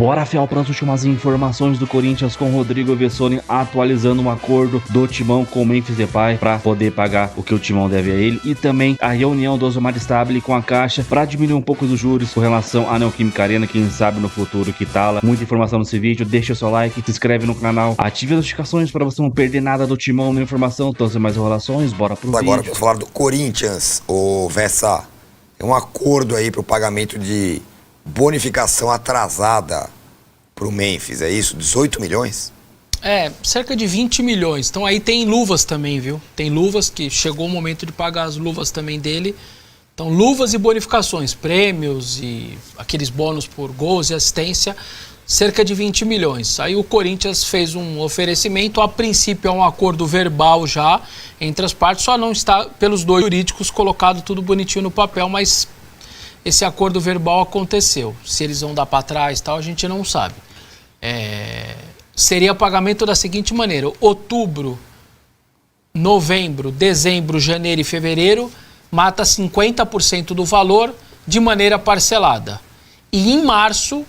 Bora, fiel, para as últimas informações do Corinthians com Rodrigo Vessone atualizando um acordo do Timão com o Memphis Depay para poder pagar o que o Timão deve a ele, e também a reunião do Osmar Stabile com a Caixa para diminuir um pouco dos juros com relação à Neoquímica Arena, quem sabe no futuro que tá lá. Muita informação nesse vídeo, deixa o seu like, se inscreve no canal, ative as notificações para você não perder nada do Timão, nenhuma informação. Então, sem mais enrolações, bora pro vídeo. Agora vamos falar do Corinthians, ô Vessa. Tem um acordo aí pro pagamento de bonificação atrasada pro Memphis, é isso? 18 milhões? Cerca de 20 milhões. Então aí tem luvas também, viu? Tem luvas que chegou o momento de pagar as luvas também dele. Então luvas e bonificações, prêmios e aqueles bônus por gols e assistência, cerca de 20 milhões. Aí o Corinthians fez um oferecimento, a princípio é um acordo verbal já entre as partes, só não está pelos dois jurídicos colocado tudo bonitinho no papel, mas esse acordo verbal aconteceu. Se eles vão dar para trás e tal, a gente não sabe. Seria pagamento da seguinte maneira: outubro, novembro, dezembro, janeiro e fevereiro, mata 50% do valor de maneira parcelada. E em março,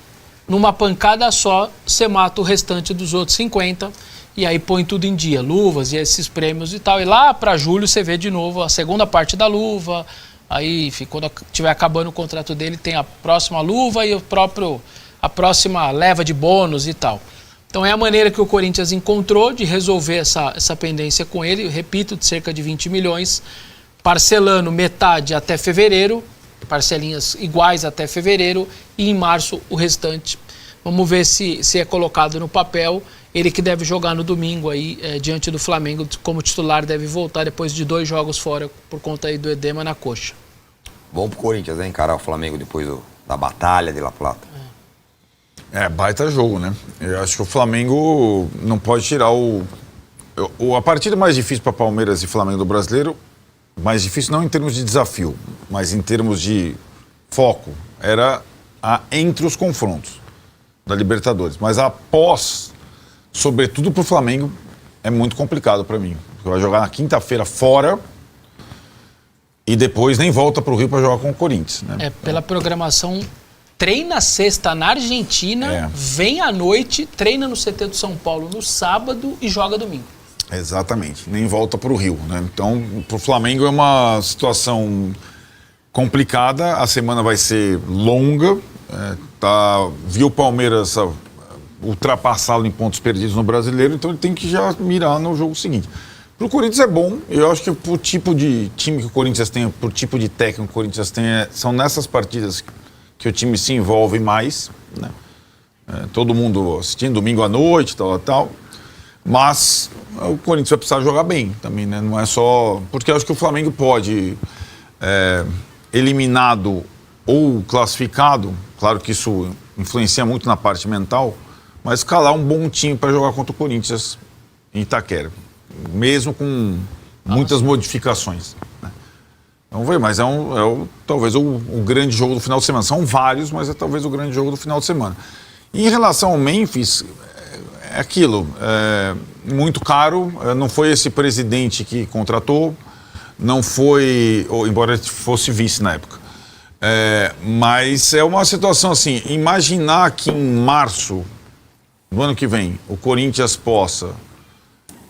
numa pancada só, você mata o restante dos outros 50%, e aí põe tudo em dia, luvas e esses prêmios e tal. E lá para julho você vê de novo a segunda parte da luva. Aí, quando estiver acabando o contrato dele, tem a próxima luva e a próxima leva de bônus e tal. Então é a maneira que o Corinthians encontrou de resolver essa pendência com ele, repito, de cerca de 20 milhões, parcelando metade até fevereiro, parcelinhas iguais até fevereiro, e em março o restante. Vamos ver se é colocado no papel. Ele que deve jogar no domingo aí, diante do Flamengo, como titular, deve voltar depois de 2 jogos fora por conta aí do edema na coxa. Bom pro Corinthians, né? Encarar o Flamengo depois da batalha de La Plata. Baita jogo, né? Eu acho que o Flamengo não pode tirar a partida mais difícil para Palmeiras e Flamengo do Brasileiro, mais difícil não em termos de desafio, mas em termos de foco, era entre os confrontos da Libertadores. Mas após, sobretudo pro Flamengo, é muito complicado para mim. Porque vai jogar na quinta-feira fora e depois nem volta pro Rio para jogar com o Corinthians, né? Pela programação, treina sexta na Argentina, vem à noite, treina no CT do São Paulo no sábado e joga domingo. Exatamente, nem volta para o Rio, né? Então, para o Flamengo é uma situação complicada, a semana vai ser longa, viu o Palmeiras ultrapassá-lo em pontos perdidos no Brasileiro, então ele tem que já mirar no jogo seguinte. Para o Corinthians é bom, eu acho que pro tipo de time que o Corinthians tem, pro tipo de técnico que o Corinthians tem, são nessas partidas que o time se envolve mais, né? Todo mundo assistindo domingo à noite, tal. Mas o Corinthians vai precisar jogar bem também, né? Não é só... Porque eu acho que o Flamengo pode, eliminado ou classificado, claro que isso influencia muito na parte mental, mas escalar um bom time para jogar contra o Corinthians em Itaquera, mesmo com muitas modificações, né? Vamos ver, mas talvez o grande jogo do final de semana. São vários, mas é talvez o grande jogo do final de semana. E em relação ao Memphis, é aquilo, muito caro, não foi esse presidente que contratou, não foi, embora fosse vice na época. Mas é uma situação assim, imaginar que em março do ano que vem o Corinthians possa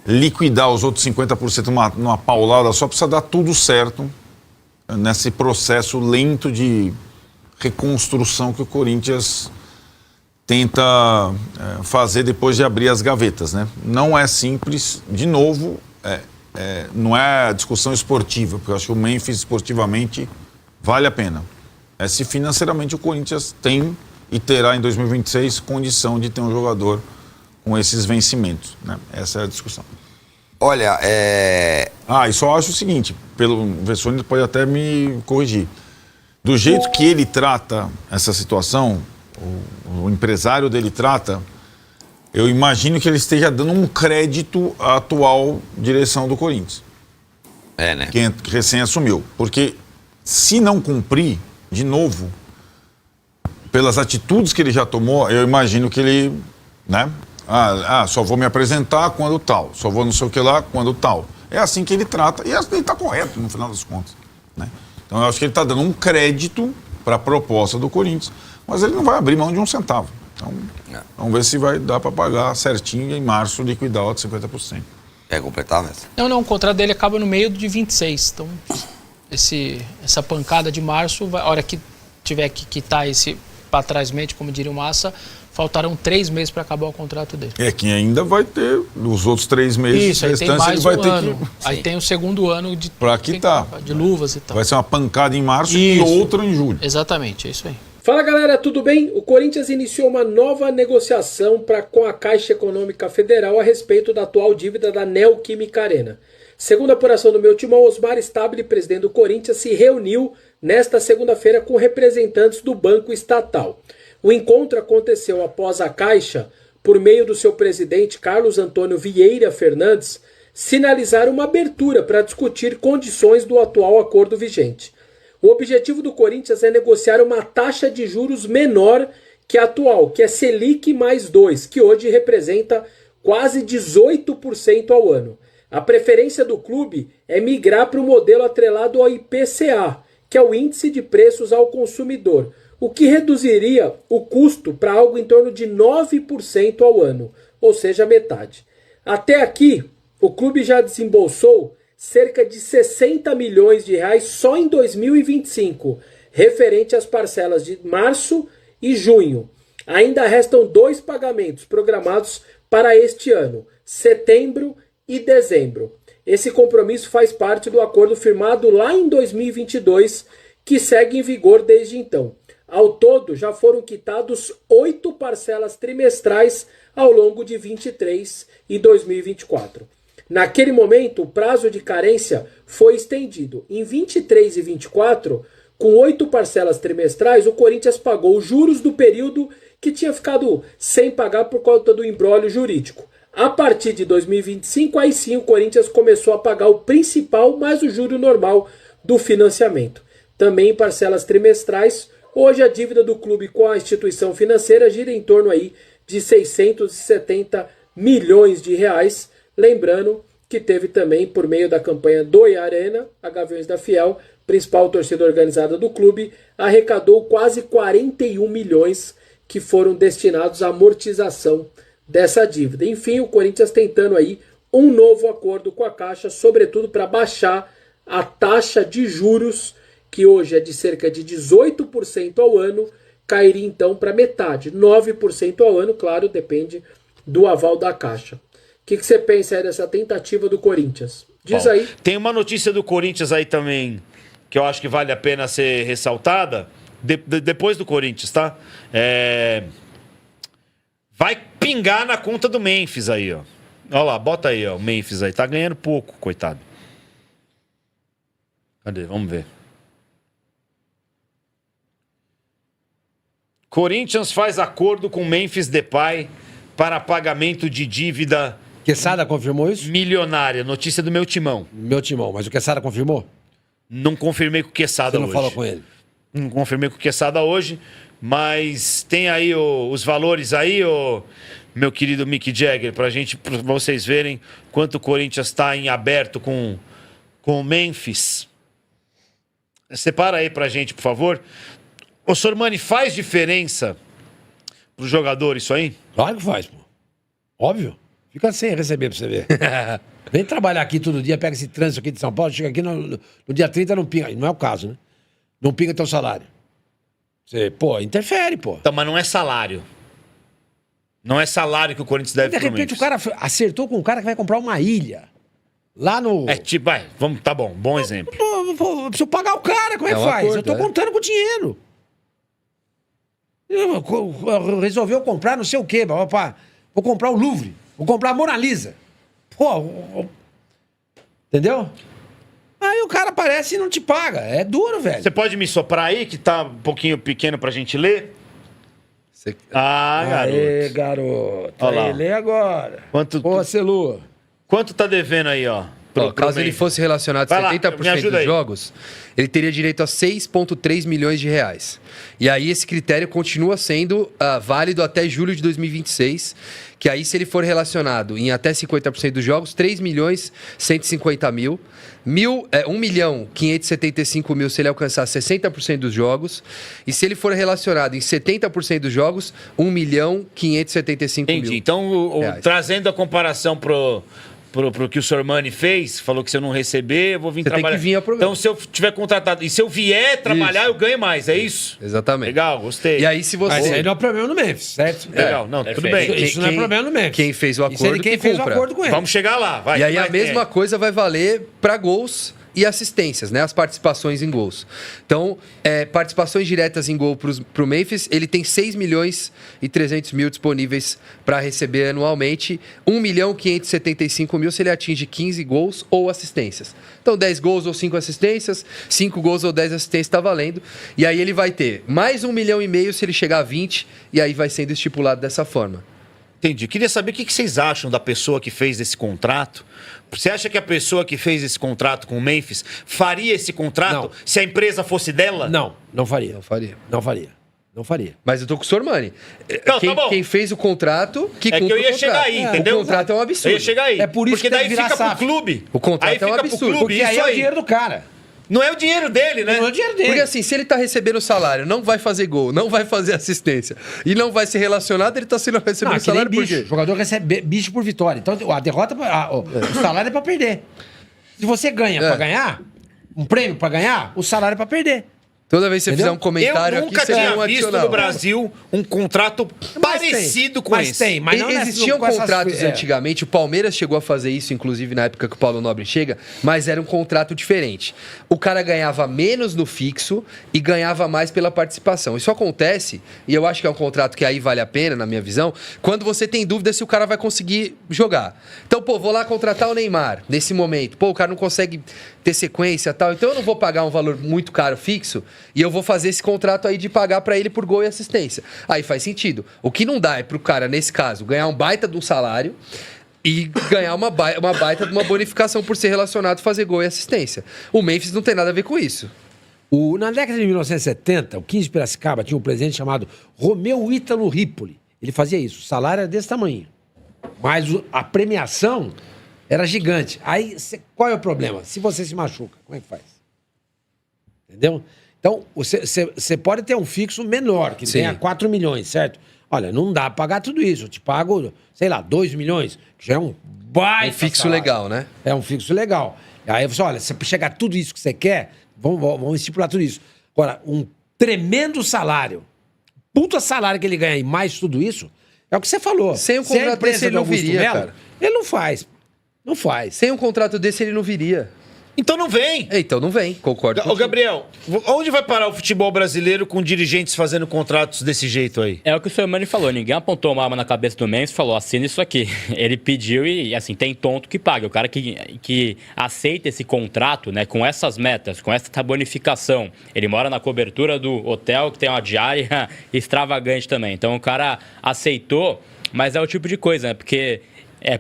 liquidar os outros 50% numa paulada só, precisa dar tudo certo nesse processo lento de reconstrução que o Corinthians tenta fazer depois de abrir as gavetas, né? Não é simples, de novo, não é discussão esportiva, porque eu acho que o Memphis esportivamente vale a pena. É se financeiramente o Corinthians tem e terá em 2026 condição de ter um jogador com esses vencimentos, né? Essa é a discussão. Olha, e só acho o seguinte, pelo Vessone pode até me corrigir. Do jeito que ele trata essa situação, o empresário dele trata, eu imagino que ele esteja dando um crédito à atual direção do Corinthians. Né? Que recém assumiu. Porque se não cumprir, de novo, pelas atitudes que ele já tomou, eu imagino que ele, né? Só vou me apresentar quando tal, só vou não sei o que lá quando tal. É assim que ele trata, e ele está correto no final das contas, né? Então eu acho que ele está dando um crédito para a proposta do Corinthians, mas ele não vai abrir mão de um centavo. Então, vamos ver se vai dar para pagar certinho e em março liquidar outros 50%. Quer completar, mestre? Não, o contrato dele acaba no meio de 26. Então, essa pancada de março, a hora que tiver que quitar esse para trás mente, como diria o Massa, faltarão 3 meses para acabar o contrato dele. Que ainda vai ter os outros 3 meses Isso, aí tem mais ele vai um ter ano. que... Aí tem o segundo ano para quitar. De luvas e tal. Vai ser uma pancada em março Isso. e outra em julho. Exatamente, é isso aí. Fala galera, tudo bem? O Corinthians iniciou uma nova negociação com a Caixa Econômica Federal a respeito da atual dívida da Neoquímica Arena. Segundo a apuração do meu timão, Osmar Stabile, presidente do Corinthians, se reuniu nesta segunda-feira com representantes do Banco Estatal. O encontro aconteceu após a Caixa, por meio do seu presidente Carlos Antônio Vieira Fernandes, sinalizar uma abertura para discutir condições do atual acordo vigente. O objetivo do Corinthians é negociar uma taxa de juros menor que a atual, que é Selic mais 2, que hoje representa quase 18% ao ano. A preferência do clube é migrar para o modelo atrelado ao IPCA, que é o Índice de Preços ao Consumidor, o que reduziria o custo para algo em torno de 9% ao ano, ou seja, metade. Até aqui, o clube já desembolsou cerca de 60 milhões de reais só em 2025, referente às parcelas de março e junho. Ainda restam 2 pagamentos programados para este ano, setembro e dezembro. Esse compromisso faz parte do acordo firmado lá em 2022, que segue em vigor desde então. Ao todo, já foram quitados 8 parcelas trimestrais ao longo de 2023 e 2024. Naquele momento, o prazo de carência foi estendido. Em 23 e 24, com 8 parcelas trimestrais, o Corinthians pagou os juros do período que tinha ficado sem pagar por conta do imbróglio jurídico. A partir de 2025, aí sim o Corinthians começou a pagar o principal mais o juro normal do financiamento. Também em parcelas trimestrais, hoje a dívida do clube com a instituição financeira gira em torno aí de 670 milhões de reais. Lembrando que teve também, por meio da campanha do Arena, a Gaviões da Fiel, principal torcida organizada do clube, arrecadou quase 41 milhões que foram destinados à amortização dessa dívida. Enfim, o Corinthians tentando aí um novo acordo com a Caixa, sobretudo para baixar a taxa de juros, que hoje é de cerca de 18% ao ano, cairia então para metade, 9% ao ano, claro, depende do aval da Caixa. O que você pensa aí dessa tentativa do Corinthians? Diz aí. Tem uma notícia do Corinthians aí também, que eu acho que vale a pena ser ressaltada, depois do Corinthians, tá? Vai pingar na conta do Memphis aí, ó. Olha lá, bota aí, ó, o Memphis aí. Tá ganhando pouco, coitado. Cadê? Vamos ver. Corinthians faz acordo com Memphis Depay para pagamento de dívida... Quesada confirmou isso? Milionária. Notícia do meu timão. Meu timão, mas o Quesada confirmou? Não confirmei com o Quesada hoje. Você não falou com ele? Não confirmei com o Quesada hoje, mas tem aí os valores aí, meu querido Mick Jagger, pra vocês verem quanto o Corinthians está em aberto com o Memphis. Separa aí pra gente, por favor. Ô, Sormani, faz diferença pro jogador isso aí? Claro que faz, pô. Óbvio. Fica sem receber pra você ver. Vem trabalhar aqui todo dia, pega esse trânsito aqui de São Paulo, chega aqui no dia 30 não pinga. Não é o caso, né? Não pinga teu salário. Você, pô, interfere, pô. Então, mas não é salário. Não é salário que o Corinthians deve De repente o cara acertou com um cara que vai comprar uma ilha. Lá no... tipo, vamos, tá bom, bom exemplo. Eu preciso pagar o cara, como é que faz? acordo, Eu tô contando com o dinheiro. Resolveu comprar não sei o quê, opa, vou comprar o Louvre, vou comprar a Mona Lisa. Pô, entendeu? Aí o cara aparece e não te paga. É duro, velho. Você pode me soprar aí, que tá um pouquinho pequeno pra gente ler? Garoto. Aê, garoto. Olha lá. Aí, lê agora. Quanto... Ô, Celu. Quanto tá devendo aí, ó? Caso ele fosse relacionado a 70% dos jogos, ele teria direito a 6,3 milhões de reais. E aí esse critério continua sendo válido até julho de 2026, que aí se ele for relacionado em até 50% dos jogos, 3 milhões 150 mil, 1 milhão 575 mil se ele alcançar 60% dos jogos, e se ele for relacionado em 70% dos jogos, 1 milhão 575 mil. Entendi. Então, trazendo a comparação pro que o Sormani fez, falou que se eu não receber, eu vou vir trabalhar. Tem que vir ao programa. Então, se eu tiver contratado e se eu vier trabalhar, eu ganho mais, é isso? Exatamente. Legal, gostei. E aí, se você... Mas isso aí não é problema no Memphis, certo? Legal, não, tudo bem. Isso não é problema no Memphis. Quem fez o Isso é acordo quem que fez o cumpra. acordo com ele. Vamos chegar lá, vai. E aí a mesma coisa vai valer para gols e assistências, né? As participações em gols. Então, participações diretas em gol para o Memphis, ele tem 6 milhões e 300 mil disponíveis para receber anualmente, 1 milhão 575 mil se ele atinge 15 gols ou assistências. Então, 10 gols ou 5 assistências, 5 gols ou 10 assistências está valendo. E aí ele vai ter mais 1,5 milhão se ele chegar a 20, e aí vai sendo estipulado dessa forma. Entendi. Queria saber o que vocês acham da pessoa que fez esse contrato. Você acha que a pessoa que fez esse contrato com o Memphis faria esse contrato Não. se a empresa fosse dela? Não faria. Não faria. Mas eu tô com o Sormani. Não, tá bom. Quem fez o contrato, que É que cumpre eu ia o contrato. chegar aí, entendeu? O contrato é um absurdo. Eu ia chegar aí. É por isso porque que tem daí que virar fica pro SAF. clube. O contrato aí é um fica pro absurdo. clube, Porque aí isso é o dinheiro do cara. Não é o dinheiro dele, né? Não é o dinheiro dele. Porque assim, se ele tá recebendo salário, não vai fazer gol, não vai fazer assistência e não vai ser relacionado, ele tá sendo recebendo Não, é que nem salário por bicho. quê? O jogador recebe bicho por vitória. Então a derrota, o salário é pra perder. Se você ganha pra ganhar, um prêmio pra ganhar, o salário é pra perder. Toda vez que você fizer um comentário Eu nunca aqui, você tinha ganha um visto adicional. no Brasil um contrato parecido com esse. Mas não Existiam com essas- contratos antigamente, o Palmeiras chegou a fazer isso, inclusive na época que o Paulo Nobre chega, mas era um contrato diferente. O cara ganhava menos no fixo e ganhava mais pela participação. Isso acontece, e eu acho que é um contrato que aí vale a pena, na minha visão, quando você tem dúvida se o cara vai conseguir jogar. Então, vou lá contratar o Neymar, nesse momento. O cara não consegue ter sequência e tal, então eu não vou pagar um valor muito caro fixo e eu vou fazer esse contrato aí de pagar pra ele por gol e assistência. Aí faz sentido. O que não dá é pro cara, nesse caso, ganhar um baita de um salário e ganhar uma baita de uma bonificação por ser relacionado a fazer gol e assistência. O Memphis não tem nada a ver com isso. Na década de 1970, o 15 de Piracicaba tinha um presidente chamado Romeu Ítalo Ripoli. Ele fazia isso. O salário era desse tamanho. Mas a premiação era gigante. Aí, qual é o problema? Se você se machuca, como é que faz? Entendeu? Então, você pode ter um fixo menor, que tenha 4 milhões, certo? Olha, não dá pra pagar tudo isso. Eu te pago, sei lá, 2 milhões, que já é um baita Um fixo salário. legal, né? É um fixo legal. Aí você, olha, se chegar tudo isso que você quer, vamos estipular tudo isso. Agora, um tremendo salário, puta salário que ele ganha e mais tudo isso, é o que você falou. Sem um Se é a contrato empresa desse, ele do não Augusto viria, Melo, cara. Ele não faz. Não faz. Sem um contrato desse, ele não viria. Então não vem. Então não vem, concordo. Ô, Gabriel, onde vai parar o futebol brasileiro com dirigentes fazendo contratos desse jeito aí? É o que o Sormani falou, ninguém apontou uma arma na cabeça do Memphis e falou, assina isso aqui. Ele pediu e, assim, tem tonto que paga. O cara que aceita esse contrato, né, com essas metas, com essa bonificação, ele mora na cobertura do hotel, que tem uma diária extravagante também. Então o cara aceitou, mas é o tipo de coisa, né, porque...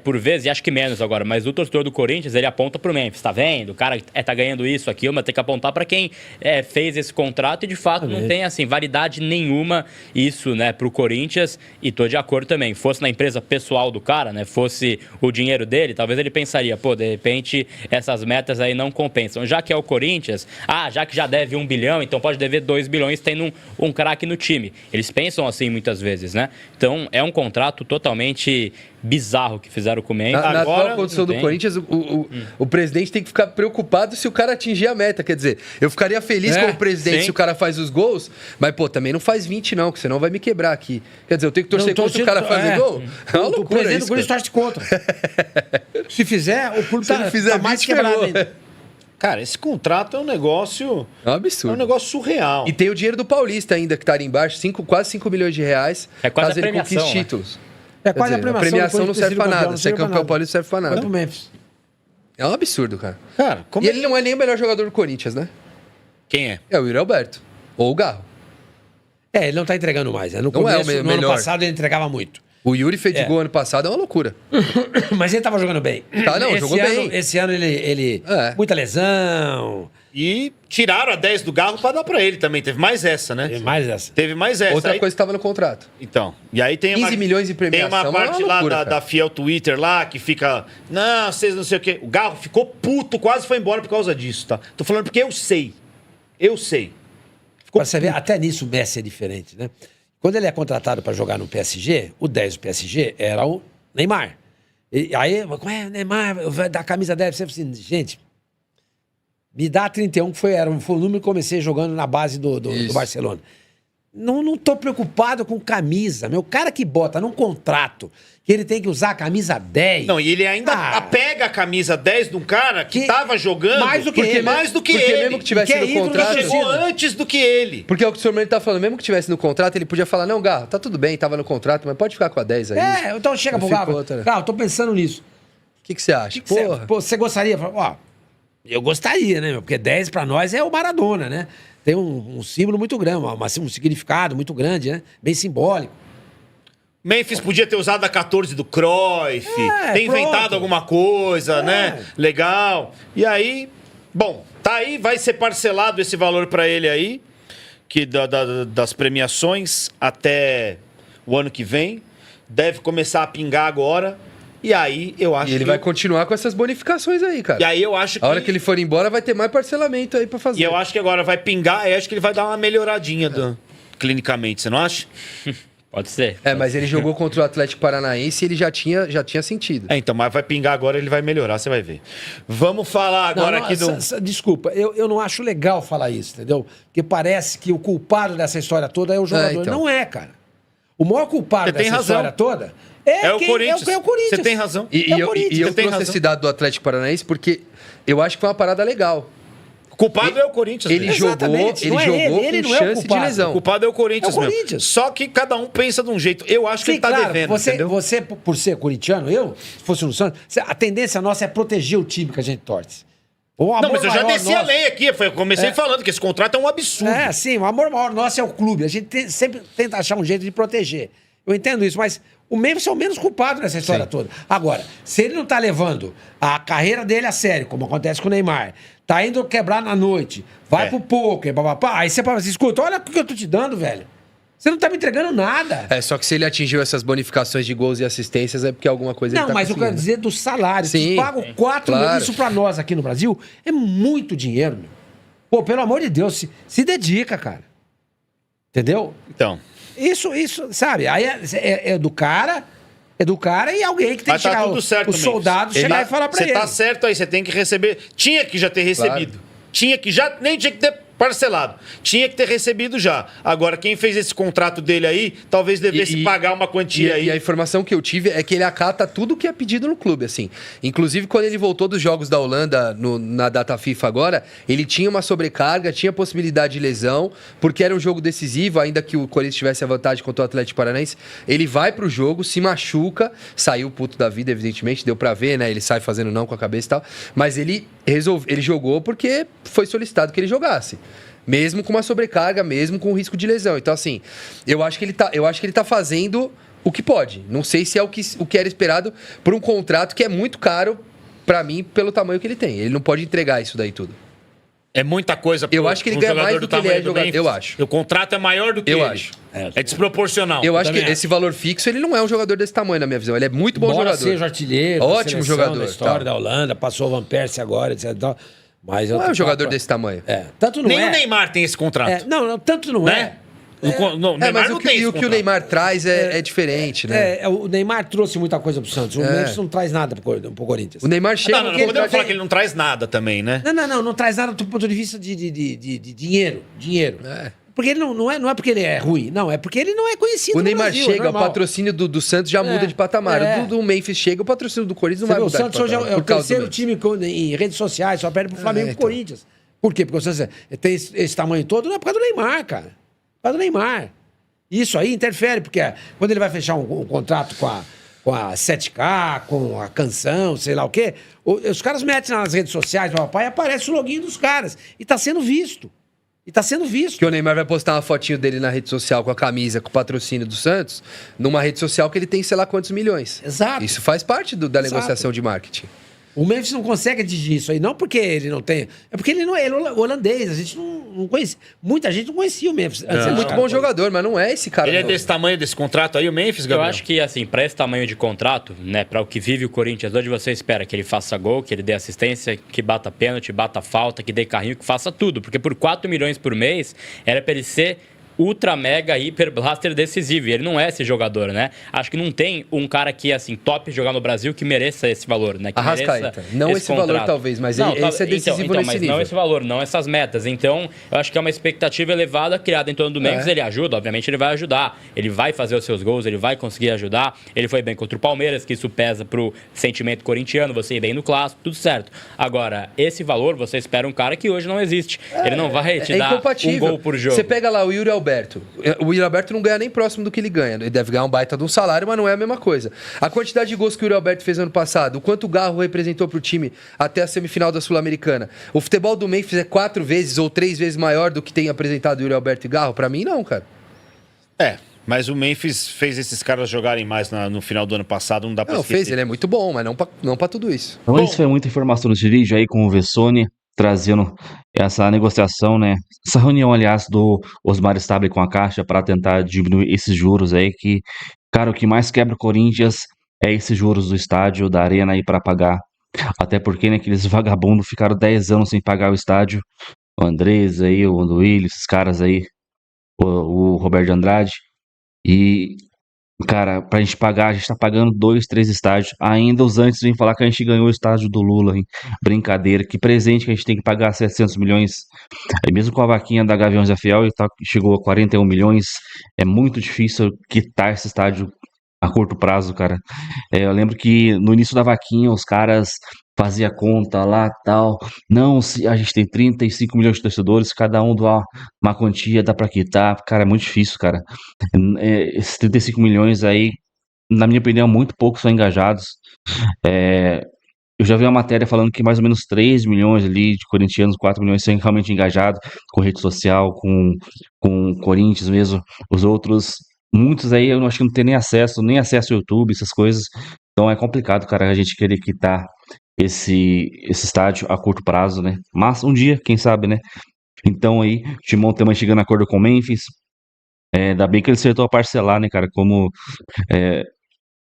por vezes, e acho que menos agora, mas o torcedor do Corinthians, ele aponta pro Memphis, tá vendo? O cara tá ganhando isso, aquilo, mas tem que apontar para quem fez esse contrato e, de fato, não tem, assim, validade nenhuma isso, né, pro Corinthians, e tô de acordo também. Fosse na empresa pessoal do cara, né, fosse o dinheiro dele, talvez ele pensaria, de repente, essas metas aí não compensam. Já que é o Corinthians, já que já deve 1 bilhão, então pode dever 2 bilhões tendo um craque no time. Eles pensam assim muitas vezes, né? Então, é um contrato totalmente bizarro que fizeram com o Memphis. Na Agora, atual condição do Corinthians, o presidente tem que ficar preocupado se o cara atingir a meta. Quer dizer, eu ficaria feliz como presidente se o cara faz os gols, mas, também não faz 20 não, que senão vai me quebrar aqui. Quer dizer, eu tenho que torcer contra o cara fazer gol? É uma O loucura presidente do isso, Corinthians torce contra. Se fizer, o clube Se ele fizer mais 20, quebrado ferrou. ainda. Cara, esse contrato é um negócio... É um absurdo. É um negócio surreal. E tem o dinheiro do Paulista ainda, que tá ali embaixo, quase 5 milhões de reais, É quase caso a ele premiação, conquiste né? títulos. É quase Quer dizer, a premiação. não serve pra nada. Se é campeão paulista, não serve pra Vai nada. pro Memphis. É um absurdo, cara. Cara, como E ele não é nem o melhor jogador do Corinthians, né? Quem é? É o Yuri Alberto. Ou o Garro. Ele não tá entregando mais. Né? No Não é o começo, no ano melhor. passado, ele entregava muito. O Yuri fez de gol ano passado, é uma loucura. Mas ele tava jogando bem. Tá, não, jogou bem. Esse ano ele muita lesão. E tiraram a 10 do Galo pra dar pra ele também. Teve mais essa, né? Teve mais essa. Teve mais essa. Outra Aí- coisa que tava no contrato. Então, e aí tem 15 milhões de Tem premiação, uma parte é uma loucura, lá cara. da Fiel Twitter lá que fica. Não, vocês não sei o quê. O Galo ficou puto, quase foi embora por causa disso, tá? Tô falando porque eu sei. Eu sei. Pra você ver, até nisso o Messi é diferente, né? Quando ele é contratado para jogar no PSG, o 10 do PSG era o Neymar. E aí, como é, Neymar, vai dar camisa 10, você assim, gente, me dá 31, que foi o número que comecei jogando na base do Barcelona. Não tô preocupado com camisa, meu. O cara que bota num contrato que ele tem que usar a camisa 10. Não, e ele ainda pega a camisa 10 de um cara que tava jogando mais do que ele. mais do que Porque ele. mesmo que tivesse Que é no ídolo da contrato... Chegou antes do que ele. Porque é o que o senhor Mendes tá falando, mesmo que tivesse no contrato, ele podia falar, não, Garro, tá tudo bem, tava no contrato, mas pode ficar com a 10 aí. Então chega pro Galo. Eu tô pensando nisso. O que você acha? Porra. Você gostaria? Ó, eu gostaria, né, meu? Porque 10 pra nós é o Maradona, né? Tem um símbolo muito grande, um significado muito grande, né? Bem simbólico. Memphis podia ter usado a 14 do Cruyff, ter pronto. inventado alguma coisa, né? Legal. E aí, bom, tá aí, vai ser parcelado esse valor pra ele aí, que das premiações até o ano que vem. Deve começar a pingar agora. E aí, eu acho E ele que... vai continuar com essas bonificações aí, cara. E aí, eu acho que... A hora que ele for embora, vai ter mais parcelamento aí pra fazer. E eu acho que agora vai pingar, eu acho que ele vai dar uma melhoradinha clinicamente, você não acha? Pode ser. Mas ele jogou contra o Atlético Paranaense e ele já tinha sentido. Então, mas vai pingar agora, ele vai melhorar, você vai ver. Vamos falar agora aqui do... Desculpa, eu não acho legal falar isso, entendeu? Porque parece que o culpado dessa história toda é o jogador. então. Não é, cara. O maior culpado Você tem dessa razão. história toda É o Corinthians. É o Corinthians. Você tem razão. E É o eu Corinthians. trouxe razão. esse dado do Atlético Paranaense porque eu acho que foi uma parada legal. O culpado é o Corinthians. Ele mesmo. Exatamente, jogou não é com ele não é o chance de culpado. O lesão. culpado é o Corinthians É o mesmo. Corinthians. Só que cada um pensa de um jeito. Eu acho que Sim, ele tá claro, devendo, você, entendeu? você, por ser corintiano, se fosse no Santos, a tendência nossa é proteger o time que a gente torce. O Não, amor mas eu já maior desci a nosso- lei aqui. Eu comecei falando que esse contrato é um absurdo. Sim, o amor maior nosso é o clube. A gente sempre tenta achar um jeito de proteger. Eu entendo isso, mas o Memphis é o menos culpado nessa história toda. Agora, se ele não tá levando a carreira dele a sério, como acontece com o Neymar, tá indo quebrar na noite, vai pro poker, papapá, aí você fala assim, escuta, olha o que eu tô te dando, velho. Você não tá me entregando nada. Só que se ele atingiu essas bonificações de gols e assistências é porque alguma coisa ele Não, tá mas eu quero conseguindo. dizer do salário. Sim, Eles pagam 4 claro. milhões. Isso pra nós aqui no Brasil é muito dinheiro, meu. Pô, pelo amor de Deus, se dedica, cara. Entendeu? Então. Isso, sabe? Aí é do cara e alguém que tem Mas que chegar. tá tudo certo, os soldados chegar e falar pra ele. Você tá certo aí, você tem que receber. Tinha que já ter recebido. Tinha que já. Nem tinha que ter parcelado. Tinha que ter recebido já. Agora, quem fez esse contrato dele aí, talvez devesse pagar uma quantia aí. E a informação que eu tive é que ele acata tudo que é pedido no clube, assim. Inclusive, quando ele voltou dos Jogos da Holanda na data FIFA agora, ele tinha uma sobrecarga, tinha possibilidade de lesão, porque era um jogo decisivo, ainda que o Corinthians tivesse a vantagem contra o Atlético Paranaense. Ele vai pro jogo, se machuca, saiu puto da vida, evidentemente, deu pra ver, né? Ele sai fazendo não com a cabeça e tal. Mas ele jogou porque foi solicitado que ele jogasse. Mesmo com uma sobrecarga, mesmo com risco de lesão. Então, assim, eu acho que ele tá fazendo o que pode. Não sei se é o que era esperado por um contrato que é muito caro, pra mim, pelo tamanho que ele tem. Ele não pode entregar isso daí tudo. É muita coisa Eu acho que ele ganha mais do que ele é jogador. Eu acho. O contrato é maior do que ele. Eu acho. É desproporcional. Eu acho que também esse valor fixo, ele não é um jogador desse tamanho, na minha visão. Ele é muito bom Embora jogador. seja artilheiro, Ótimo da seleção, jogador, da história tá. da Holanda, passou o Van Persie agora, etc. e tal. Mas Não é um jogador desse tamanho. Tanto não Nem é. o Neymar tem esse contrato. Não, tanto não Né? é. Neymar mas não o tem esse que o contrato. Neymar traz é diferente, né? O Neymar trouxe muita coisa pro Santos. O Memphis não traz nada pro Corinthians. O Neymar chega... Não porque podemos ele falar tem- que ele não traz nada também, né? Não traz nada do ponto de vista de dinheiro. É. Porque ele não é porque ele é ruim, não, é porque ele não é conhecido O no Neymar Brasil, é chega, o normal. patrocínio do Santos já muda de patamar. O do Memphis chega, o patrocínio do Corinthians Você não vai vê, o mudar de Santos hoje patamar. é o por causa do terceiro Memphis. time em redes sociais, só perde pro Flamengo e pro então. Corinthians. Por quê? Porque o Santos tem esse tamanho todo, não é por causa do Neymar, cara. Por causa do Neymar. Isso aí interfere, porque quando ele vai fechar um contrato com a 7K, com a canção, sei lá o quê, os caras metem nas redes sociais do papai e aparece o login dos caras. E tá sendo visto. E tá sendo visto. Que o Neymar vai postar uma fotinho dele na rede social com a camisa, com o patrocínio do Santos, numa rede social que ele tem sei lá quantos milhões. Exato. Isso faz parte da Exato. negociação de marketing. O Memphis não consegue atingir isso aí, não porque ele não tem. É porque ele não é holandês. A gente não conhece. Muita gente não conhecia o Memphis. Ele é muito bom jogador, mas não é esse cara. Ele é não. desse tamanho, desse contrato aí, o Memphis, Eu Gabriel? acho que, assim, para esse tamanho de contrato, né, para o que vive o Corinthians hoje, você espera que ele faça gol, que ele dê assistência, que bata pênalti, bata falta, que dê carrinho, que faça tudo. Porque por 4 milhões por mês, era para ele ser ultra, mega, hiper blaster decisivo. E ele não é esse jogador, né? Acho que não tem um cara que, assim, top jogar no Brasil que mereça esse valor, né? Que Arrascaeta. Não esse valor, contrato. talvez, mas Não, esse é decisivo nesse mas nível. não esse valor, não essas metas. Então, eu acho que é uma expectativa elevada criada em torno do Memphis. Ele ajuda, obviamente ele vai ajudar. Ele vai fazer os seus gols, ele vai conseguir ajudar. Ele foi bem contra o Palmeiras, que isso pesa pro sentimento corintiano, você ir bem no clássico, tudo certo. Agora, esse valor, você espera um cara que hoje não existe. Ele não vai te dar um gol por jogo. Você pega lá o Yuri Alberto. O Yuri Alberto não ganha nem próximo do que ele ganha. Ele deve ganhar um baita de um salário, mas não é a mesma coisa. A quantidade de gols que o Yuri Alberto fez ano passado, o quanto o Garro representou pro time até a semifinal da Sul-Americana. O futebol do Memphis é 4 vezes ou 3 vezes maior do que tem apresentado o Yuri Alberto e Garro? Pra mim, não, cara. Mas o Memphis fez esses caras jogarem mais no final do ano passado, não dá pra Não, esquecer. fez, ele é muito bom, mas não pra tudo isso. Então, isso foi muita informação nesse vídeo aí com o Vessone, trazendo essa negociação, né? Essa reunião, aliás, do Osmar Stable com a Caixa para tentar diminuir esses juros aí, que, cara, o que mais quebra o Corinthians é esses juros do estádio, da arena aí para pagar. Até porque, né, aqueles vagabundos ficaram 10 anos sem pagar o estádio. O Andrés aí, o Duílio, esses caras aí, o Roberto de Andrade. E, cara, pra gente pagar, a gente tá pagando 2, 3 estádios. Ainda os antes vêm falar que a gente ganhou o estádio do Lula, hein? Brincadeira, que presente que a gente tem que pagar 700 milhões. Aí mesmo com a vaquinha da Gaviões da Fiel, chegou a 41 milhões. É muito difícil quitar esse estádio a curto prazo, cara. Eu lembro que no início da vaquinha, os caras faziam conta lá tal. Não, se a gente tem 35 milhões de torcedores, cada um doar uma quantia, dá pra quitar. Cara, é muito difícil, cara. Esses 35 milhões aí, na minha opinião, muito poucos são engajados. Eu já vi uma matéria falando que mais ou menos 3 milhões ali de corintianos, 4 milhões são realmente engajados com rede social, com Corinthians mesmo. Os outros, muitos aí eu acho que não tem nem acesso ao YouTube, essas coisas. Então é complicado, cara, a gente querer quitar esse estádio a curto prazo, né? Mas um dia, quem sabe, né? Então aí, o Timão também chegando a acordo com o Memphis. Ainda bem que ele acertou a parcelar, né, cara? Como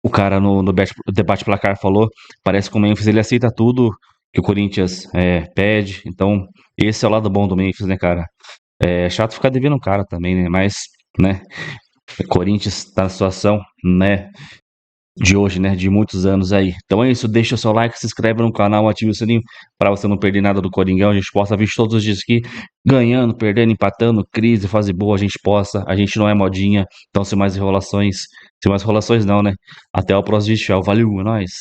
o cara no debate placar falou, parece que o Memphis ele aceita tudo que o Corinthians pede. Então, esse é o lado bom do Memphis, né, cara? É chato ficar devendo um cara também, né? Mas, né, o Corinthians tá na situação, né, de hoje, né, de muitos anos aí. Então é isso, deixa o seu like, se inscreve no canal, ative o sininho para você não perder nada do Coringão. A gente posta vídeo todos os dias aqui, ganhando, perdendo, empatando, crise, fase boa, a gente posta, a gente não é modinha. Então sem mais enrolações não, né? Até o próximo vídeo, tchau, valeu, é nóis.